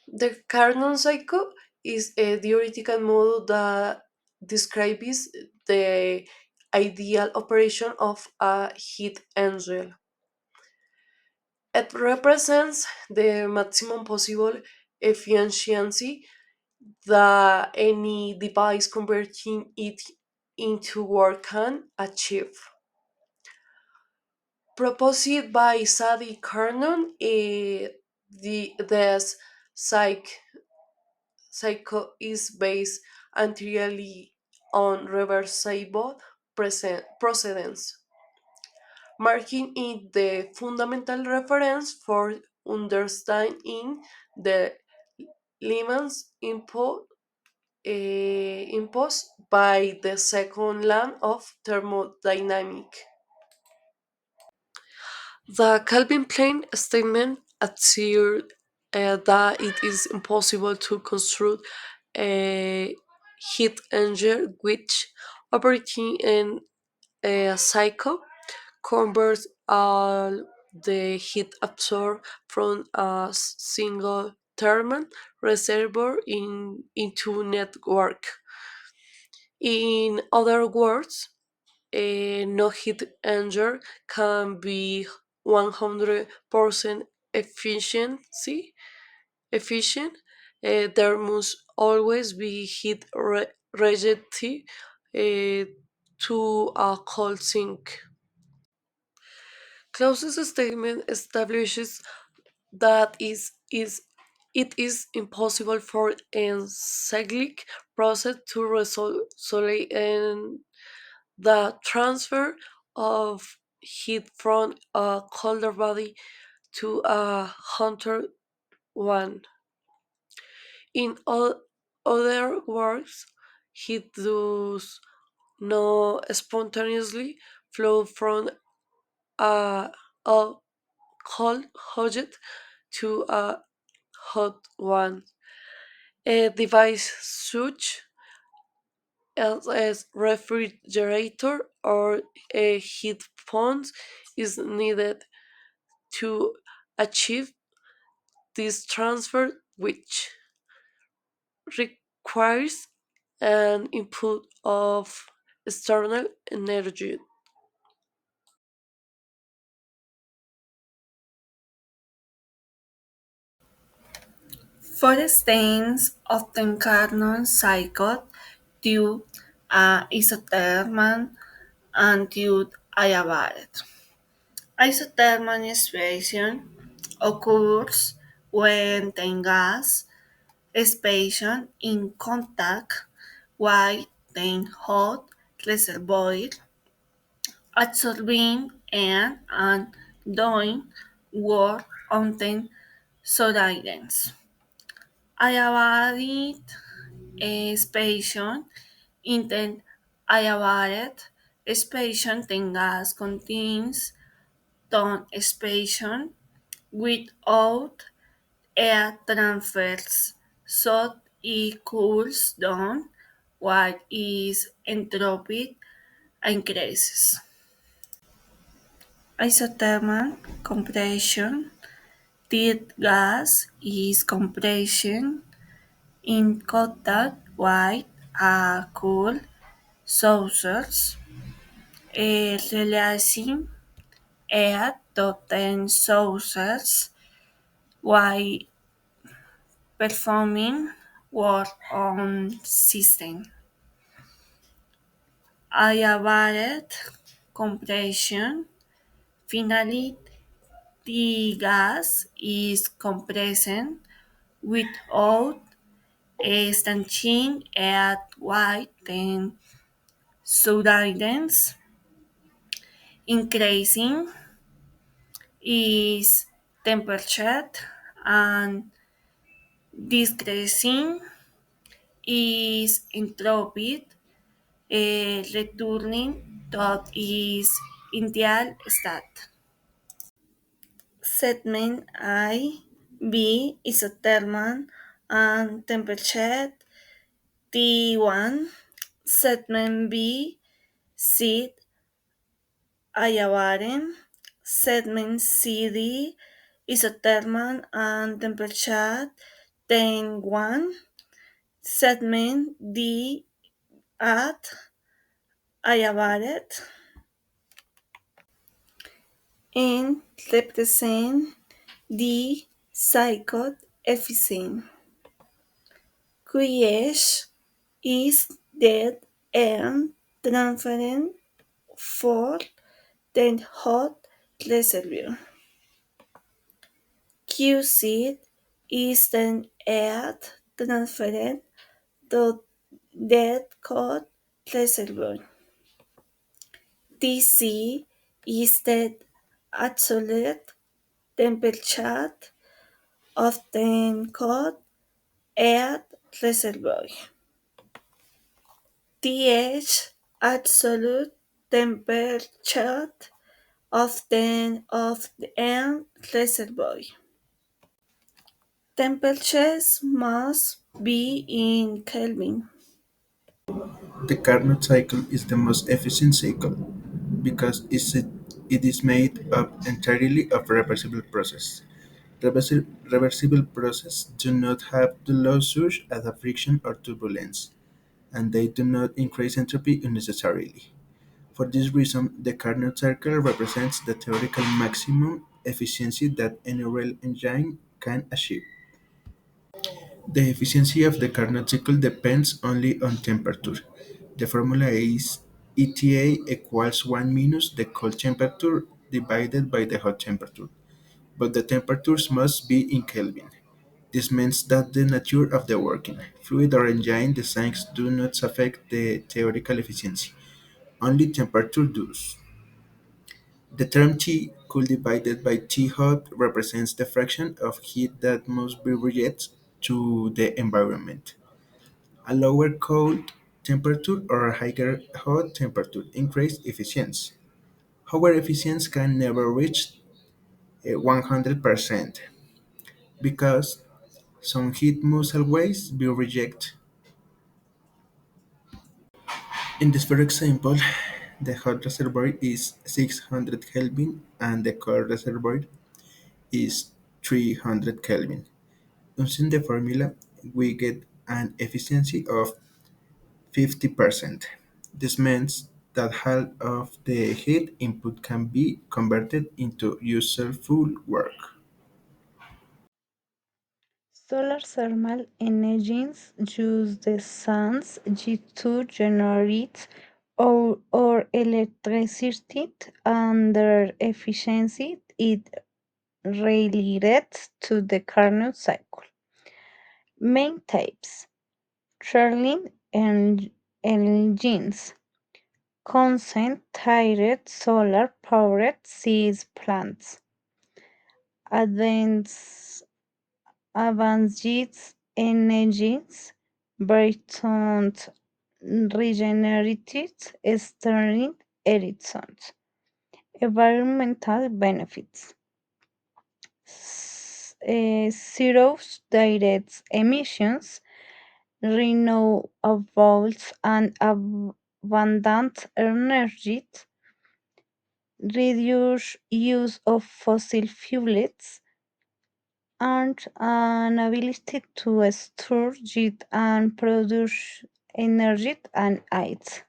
The Carnot cycle is a theoretical model that describes the ideal operation of a heat engine. It represents the maximum possible efficiency that any device converting it into work can achieve. Proposed by Sadi Carnot, this psych, psycho is based entirely on reversible precedence, marking it the fundamental reference for understanding the limits imposed by the second law of thermodynamics. The Calvin Klein statement asserted that it is impossible to construct a heat engine which, operating in a cycle, converts all the heat absorbed from a single thermal reservoir into network. In other words, a no heat engine can be 100% efficiency efficient. There must always be heat rejected to a cold sink. Clause's statement establishes that it is impossible for a cyclic process to resolve in the transfer of heat from a colder body to a hotter one. In other words, heat does not spontaneously flow from a, a cold object to a hot one. A device such as refrigerator or a heat pump is needed to achieve this transfer, which requires an input of external energy. Forestains often Carnot cycle due isothermal and due adiabatic. Isothermal expression occurs when the gas expansion in contact with the hot reservoir absorbing and doing work on the surroundings. Adiabatic expansion in the adiabatic expansion the gas contains tone expansion without air transfers, so it cools down while its entropy increases. Isothermal compression. The gas is compression in contact with a cool source, releasing air to the sources while performing work on system. Adiabatic compression. Finally, the gas is compressed without stanching at white and surroundings, increasing its temperature and decreasing its entropy, returning to its ideal state. Segment I B isothermal and temperature T1. Segment B C ayabarin. Segment CD isothermal and temperature Then one segment D at Ayabaret and represent the cycle efficient. Creation is dead and transferring for the hot reservoir. QC is then air transferred to dead cold reservoir. TC is the absolute temperature of the cold air reservoir. TH absolute temperature of the air reservoir. Temperatures must be in Kelvin. The Carnot cycle is the most efficient cycle because it is made up entirely of reversible processes. Reversible processes do not have to lose surge at a friction or turbulence, and they do not increase entropy unnecessarily. For this reason, the Carnot cycle represents the theoretical maximum efficiency that any rail engine can achieve. The efficiency of the Carnot cycle depends only on temperature. The formula is ETA equals 1 minus the cold temperature divided by the hot temperature, but the temperatures must be in Kelvin. This means that the nature of the working fluid or engine designs do not affect the theoretical efficiency, only temperature does. The term T cool divided by T hot represents the fraction of heat that must be rejected to the environment. A lower cold temperature or a higher hot temperature increase efficiency. However, efficiency can never reach 100% because some heat must always be rejected. In this first example, the hot reservoir is 600 Kelvin and the cold reservoir is 300 Kelvin. Using the formula, we get an efficiency of 50%. This means that half of the heat input can be converted into useful work. Solar thermal engines use the sun's heat to generate or electricity, and their efficiency is related to the Carnot cycle. Main types: Stirling engines, concentrated solar-powered seed plants, advanced Advanced engines, Brighton regenerated Sterling Ericsson. Environmental benefits: zero direct emissions, renewables and abundant energy, reduce use of fossil fuels, and an ability to store heat and produce energy and heat.